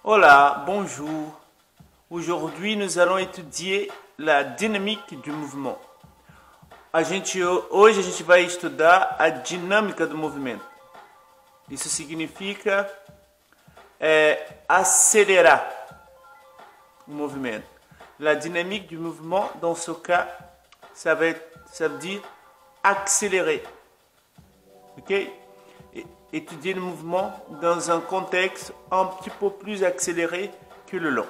Olá, bonjour. Aujourd'hui, nous allons étudier la dynamique du mouvement. Hoje a gente vai estudar a dinâmica do movimento. Isso significa acelerar o movimento. La dynamique du mouvement, dans ce cas, ça veut dire accélérer. Ok? Étudier le mouvement dans um contexto um petit peu plus accéléré que le long.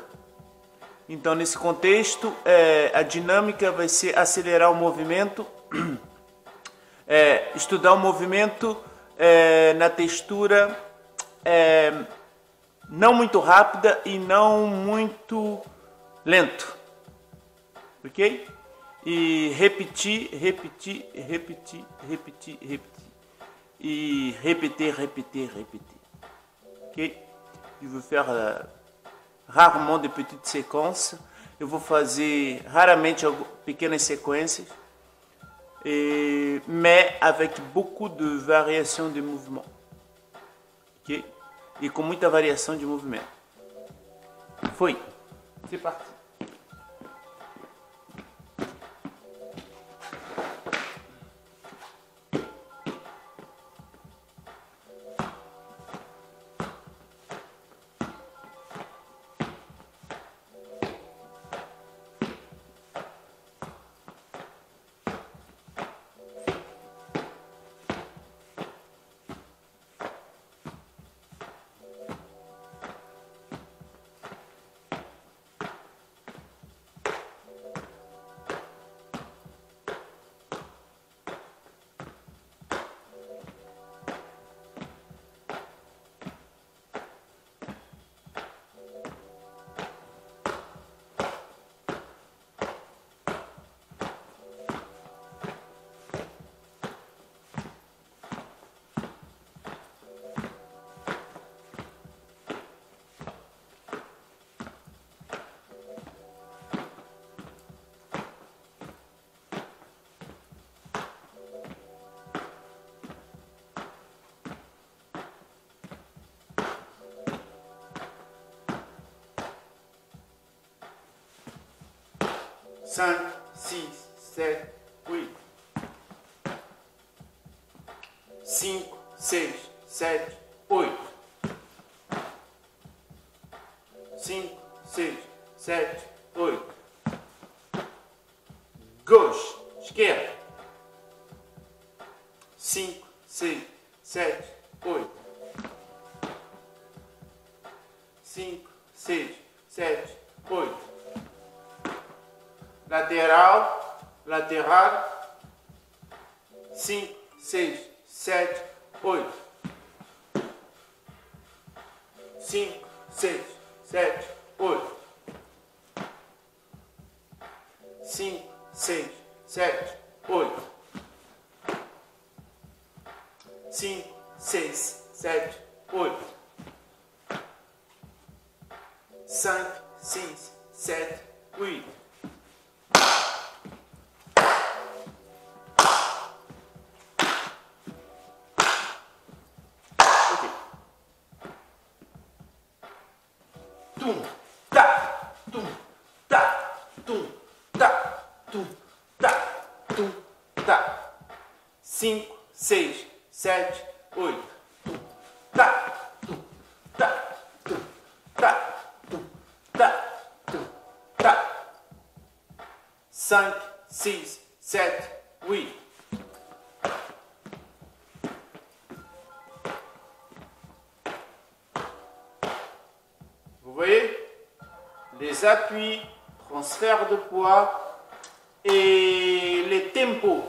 Então, nesse contexto, a dinâmica vai ser acelerar o movimento, estudar o movimento na textura não muito rápida e não muito lento. Ok? E repetir. E répéter. Ok? Je vais faire rarement de petites séquences. Eu vou fazer raramente pequenas sequências, mais avec beaucoup de variations de mouvement. Ok? E com muita variação de movimento. Foi. C'est parti. Cinq, six, sept, huit. 5, 6, 7, 8. 5, 6, 7, 8. Gauche, esquerda. 5, 6, 7, 8. 5, 6, 7, 8. Lateral. 5, 6, 7, 8. 5, 6, 7, 8. 5, 6, 7, 8. 5, 6, 7, 8. 5, 6, 7, 8. Tum, tá, tum, tá, tum, tá, tum, tá, tum, tá. 5, 6, 7, 8. Tum, tá, tum, tá, tum, tá, tum, tá, tum, tá. 5, 6, 7, 8. Vous voyez, les appuis, transfert de poids et les tempos.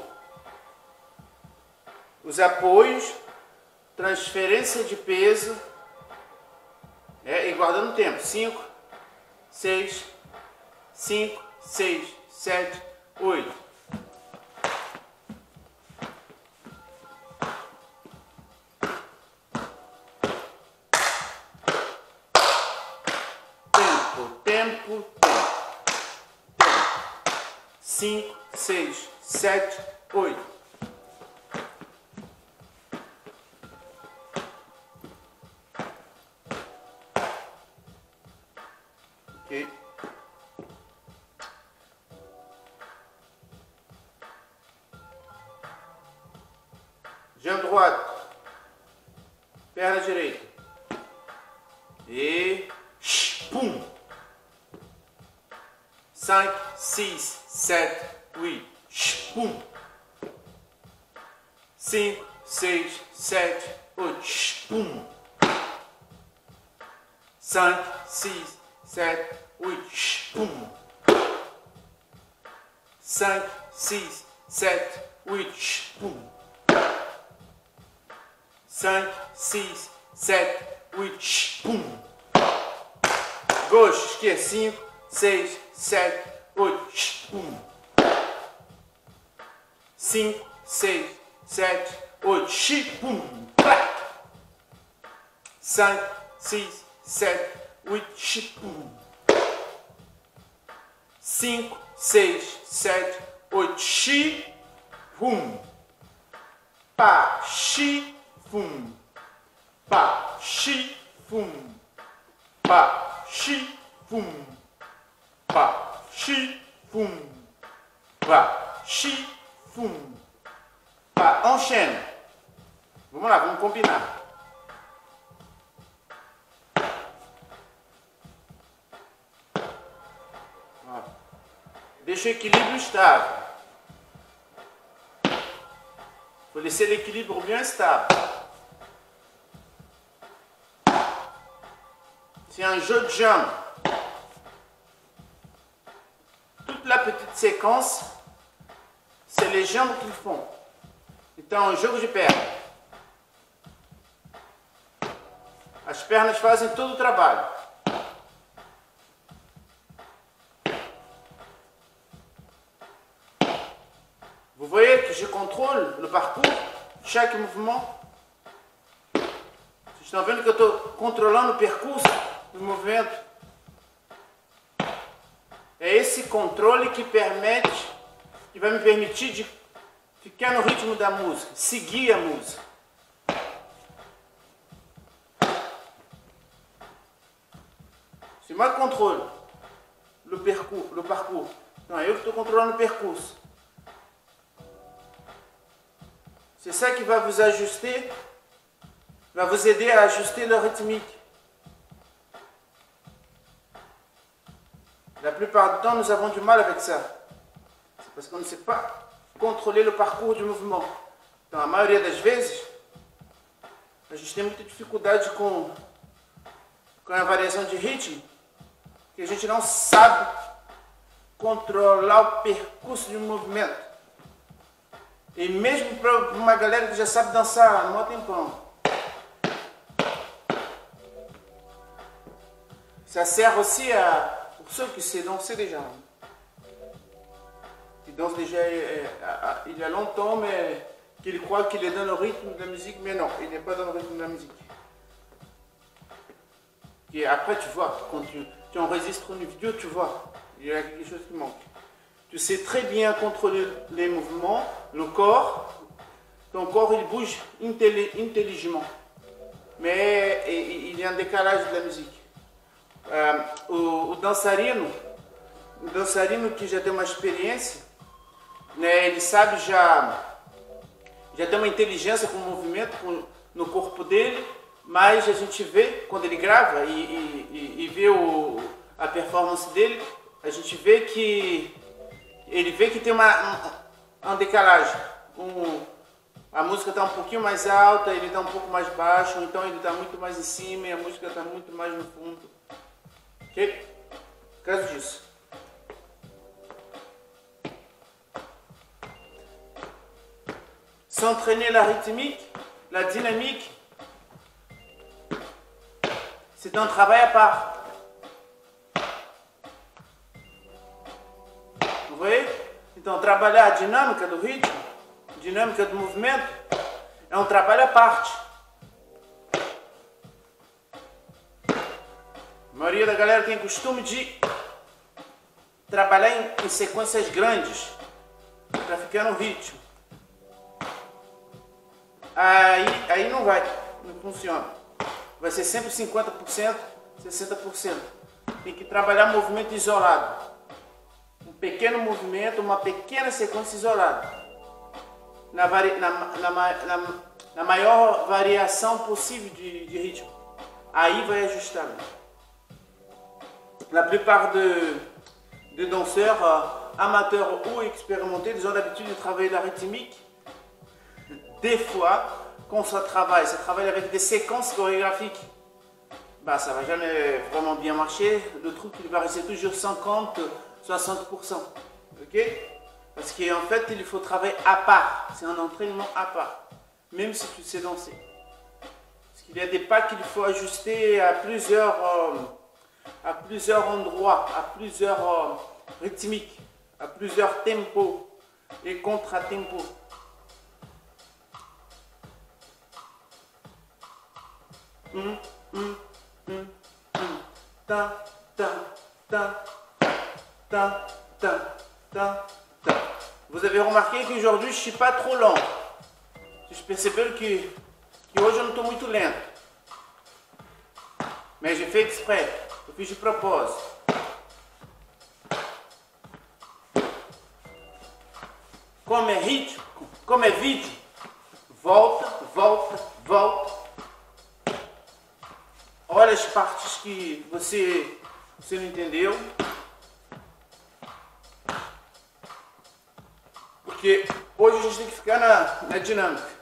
Os apoios, transferência de peso e guardando o tempo. 5, 6, 5, 6, 7, 8. Tempo. 5, 6, 7, 8. jambe droite, perna direita. Et pum. 5, 6, 7, 8. Pum. 5, 6, 7, 8. Pum. 5, 6, 7, 8. Pum. 5, 6, 7, 8. Pum. 5, 6, 7, 8. Pum. Gauche, esquerda. 5, 6, 7, 8. Pum. 5, 6, 7, 8. Pum. 5, 6, 7, 8. Pum. 5, 6, 7, 8. Pum. Pa, chi, fum. Pa, chi, fum. Pa, chi, fum. Pa, chi, fum. Pa, chi, fum. Pa, enchaîne. Vamos lá, vamos combinar. Ó. Deixa o equilíbrio estável. Faut laisser l'équilibre bien stable. C'est un jeu de jambes. Toute la petite séquence, c'est les jambes qu'ils font. C'est um jogo de pernas. As pernas fazem todo o trabalho. Vous voyez que je contrôle le parcours, chaque mouvement. Vocês estão vendo que eu estou controlando o percurso do movimento? É esse controle que vai me permitir de ficar no ritmo da música, seguir a música. C'est moi qui contrôle le parcours. Não, eu que estou controlando o percurso. C'est ça qui va vous ajuster, va vous aider à ajuster le rythmique. La plupart du temps, nous avons du mal avec ça. C'est parce qu'on ne sait pas contrôler le parcours du mouvement. Então, a maioria das vezes, a gente tem muita dificuldade com a variação de ritmo, que a gente não sabe controlar o percurso de um movimento. E mesmo para uma galera que já sabe dançar há um tempão. Ça sert aussi pour ceux qui savent danser déjà. Qui dansent déjà il y a longtemps, mais qu'ils croient qu'il est dans le rythme de la musique, mais non, il n'est pas dans le rythme de la musique. Et après, tu vois, quand tu enregistres une vidéo, tu vois, il y a quelque chose qui manque. Tu sais très bien contrôler les mouvements, le corps. Ton corps, il bouge intelligemment. Mais il y a un décalage de la musique. O dançarino que já tem uma experiência, né, ele sabe já tem uma inteligência com o movimento no corpo dele, mas a gente vê, quando ele grava e vê a performance dele, a gente vê que ele vê que tem uma decalagem. A música está um pouquinho mais alta, ele está um pouco mais baixo, então ele está muito mais em cima e a música está muito mais no fundo. Ok? Por causa disso. S'entraîner la rythmique, la dynamique, c'est un travail à part. Vous voyez? Então, trabalhar a dinâmica do ritmo, dinâmica do movimento, é um trabalho à parte. A maioria da galera tem costume de trabalhar em sequências grandes para ficar no ritmo. Aí não funciona. Vai ser sempre 50%, 60%. Tem que trabalhar movimento isolado. Um pequeno movimento, uma pequena sequência isolada. na maior variação possível de ritmo. Aí vai ajustar. La plupart de danseurs amateurs ou expérimentés, ils ont l'habitude de travailler la rythmique. Des fois, quand ça travaille avec des séquences chorégraphiques, bah, ça va jamais vraiment bien marcher. Le truc, il va rester toujours 50-60%. Ok? Parce qu'en fait, il faut travailler à part. C'est un entraînement à part. Même si tu sais danser. Parce qu'il y a des pas qu'il faut ajuster à plusieurs endroits, à plusieurs rythmiques, à plusieurs tempos et contre-tempos. Ta, ta, ta, ta, ta, ta, ta. Vous avez remarqué qu'aujourd'hui, je ne suis pas trop lent. Vocês perceberam que hoje eu não estou muito lento. Mas j'ai fait exprès. Eu fiz de propósito. Como é ritmo, como é vídeo, volta, volta, volta. Olha as partes que você não entendeu. Porque hoje a gente tem que ficar na dinâmica.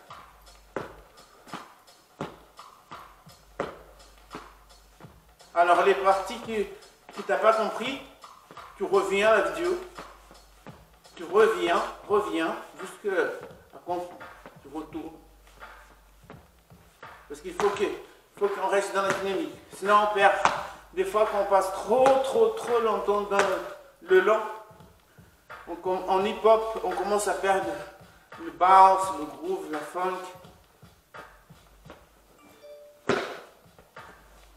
Alors les parties que tu n'as pas compris, tu reviens à la vidéo. Tu reviens jusqu'à comprendre. Tu retournes. Parce qu'il faut qu'on reste dans la dynamique. Sinon on perd. Des fois quand on passe trop longtemps dans le lent, en hip-hop, on commence à perdre le bounce, le groove, la funk.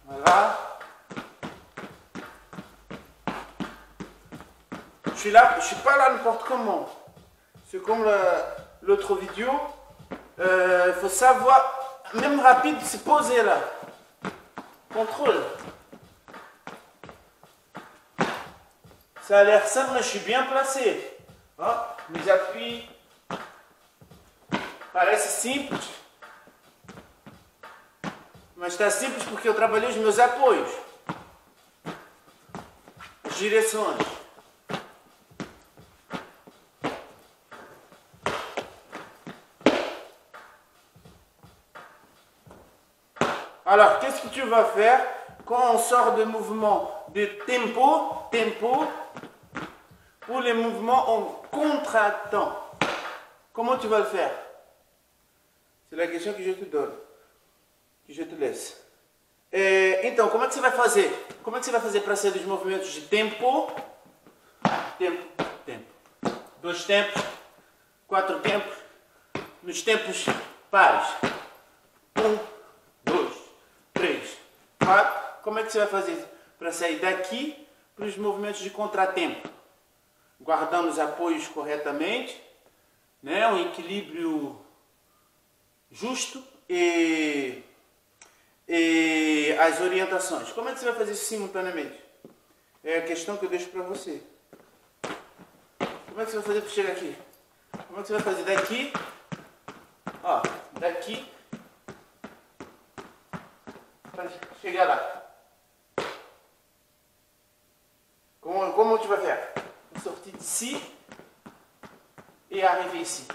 Voilà. Je suis pas là n'importe comment. C'est comme l'autre vidéo. Il faut savoir, même rapide, se poser là. Contrôle. Ça a l'air simple, mais je suis bien placé. Hein? Mes appuis parece simples. Mas está simples porque eu trabalhei os meus apoios. As direções. Alors, qu'est-ce que tu vas faire quand on sort de mouvement de tempo, pour les mouvements en contre-temps? Comment tu vas le faire? C'est la question que je te donne, que je te laisse. Então, como é que você vai fazer? Como é que você vai fazer para ser dos movimentos de tempo, tempo, tempo? 2 tempos, 4 tempos, nos tempos pares. 1, 2, 3, 4. Como é que você vai fazer para sair daqui para os movimentos de contratempo? Guardando os apoios corretamente, né? Um equilíbrio justo e as orientações. Como é que você vai fazer isso simultaneamente? É a questão que eu deixo para você. Como é que você vai fazer para chegar aqui? Como é que você vai fazer daqui? Ó, daqui para chegar lá. Comment tu vas faire? Sortir d'ici et arriver ici.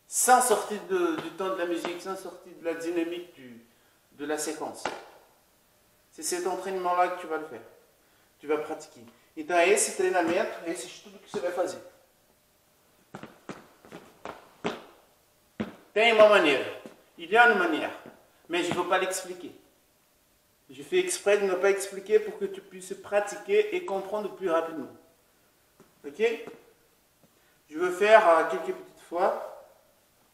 Sans sortir du temps de la musique, sans sortir de la dynamique de la séquence. C'est cet entraînement-là que tu vas le faire. Tu vas pratiquer. Então é esse treinamento, é esse estudo que você vai fazer. Tem uma maneira. Il y a une manière. Mais je ne veux pas l'expliquer. Je fais exprès de ne pas expliquer pour que tu puisses pratiquer et comprendre plus rapidement. Ok? Je veux faire quelques petites fois,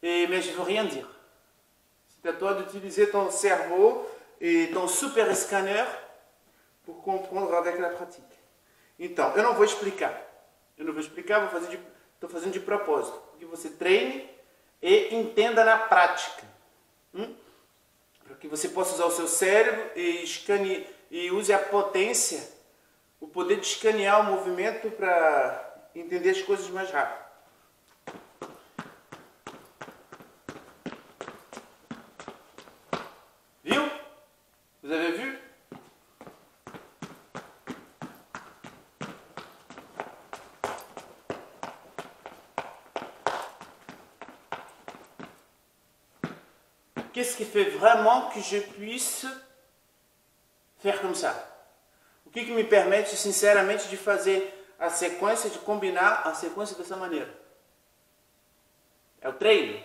mais je ne veux rien dire. C'est à toi d'utiliser ton cerveau et ton super scanner pour comprendre avec la pratique. Então, eu não vou explicar. Estou fazendo de propósito. Que você treine e entenda na prática. Para que você possa usar o seu cérebro e use a potência, o poder de escanear o movimento para entender as coisas mais rápido. qu'est-ce qui fait vraiment que je puisse faire comme ça? O que me permite, sinceramente, de fazer a sequência, de combinar a sequência dessa maneira? É o treino?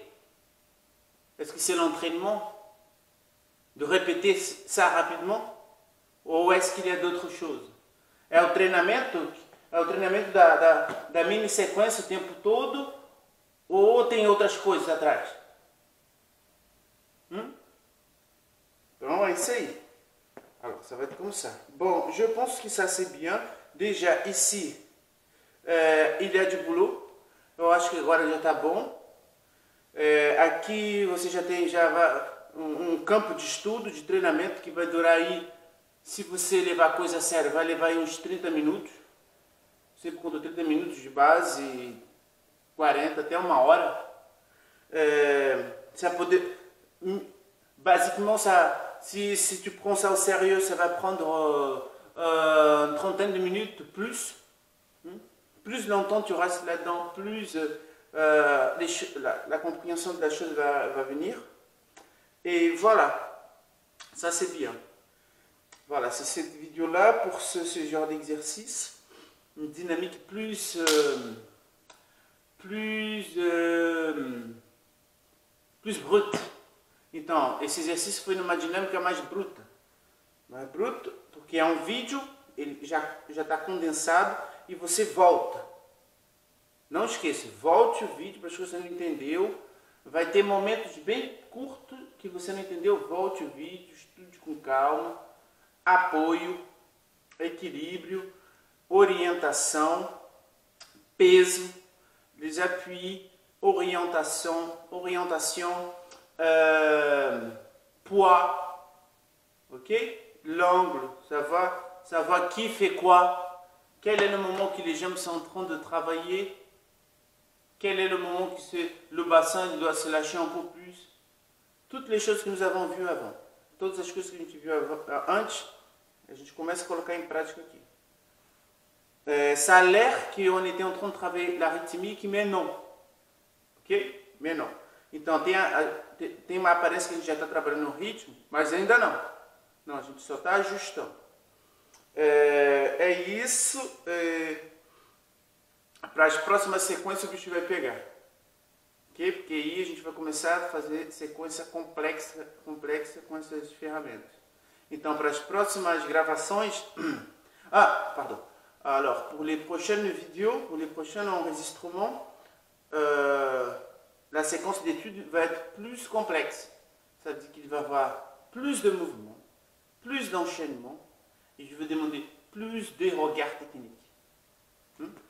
Est-ce que c'est l'entraînement? De répéter ça rapidement? Ou est-ce qu'il y a d'autres choses? É o treinamento da mini sequência o tempo todo? Ou tem outras coisas atrás? Então é isso aí. Alors, ça va être comme ça. Bon, je pense que ça c'est bien. Déjà, ici, il y a du boulot. Eu acho que agora já está bom. Aqui você já tem um campo de estudo, de treinamento que vai durar aí, se você levar a coisa a sério, vai levar aí uns 30 minutos. Sempre conta 30 minutos de base, 40 até uma hora. Ça poder, basiquement, ça, si tu prends ça au sérieux, ça va prendre une trentaine de minutes plus. Plus longtemps tu restes là-dedans, plus la compréhension de la chose va venir. Et voilà, ça c'est bien. Voilà, c'est cette vidéo-là pour ce genre d'exercice. Une dynamique plus brute. Então, esse exercício foi numa dinâmica mais bruta. Mais bruto, porque é um vídeo, ele já está condensado e você volta. Não esqueça, volte o vídeo para as coisas que você não entendeu. Vai ter momentos bem curtos que você não entendeu, volte o vídeo, estude com calma. Apoio, equilíbrio, orientação, peso, les appuis, orientation, poids, ok? L'angle, savoir qui fait quoi, quel est le moment que les jambes sont en train de travailler, quel est le moment que le bassin doit se lâcher un peu plus. Toutes les choses que nous avons vues avant, todas as coisas que a gente viu antes, a gente começa a colocar em prática aqui. Ça a l'air qu'on était en train de travailler la rythmique, mais non. Ok? Mais non. Então, parece que a gente já está trabalhando no ritmo, mas ainda não. Não, a gente só está ajustando. É isso. Para as próximas sequências o bicho vai pegar. Okay? Porque aí a gente vai começar a fazer sequência complexa com essas ferramentas. Então, para as próximas gravações... pardon. Alors, pour les prochaines vidéos, pour les prochains enregistrements, la séquence d'études va être plus complexe. Ça veut dire qu'il va y avoir plus de mouvements, plus d'enchaînements, et je vais demander plus de regards techniques.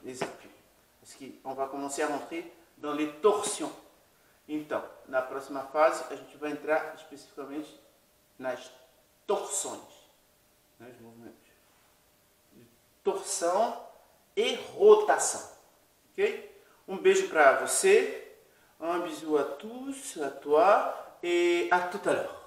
Les appuis. Parce qu'on va commencer à rentrer dans les torsions. Então, na próxima fase, a gente vai entrar especificamente nas torções, nos movimentos de torção e rotação, ok? Um beijo para você, un bisou à tous, à toi et à tout à l'heure.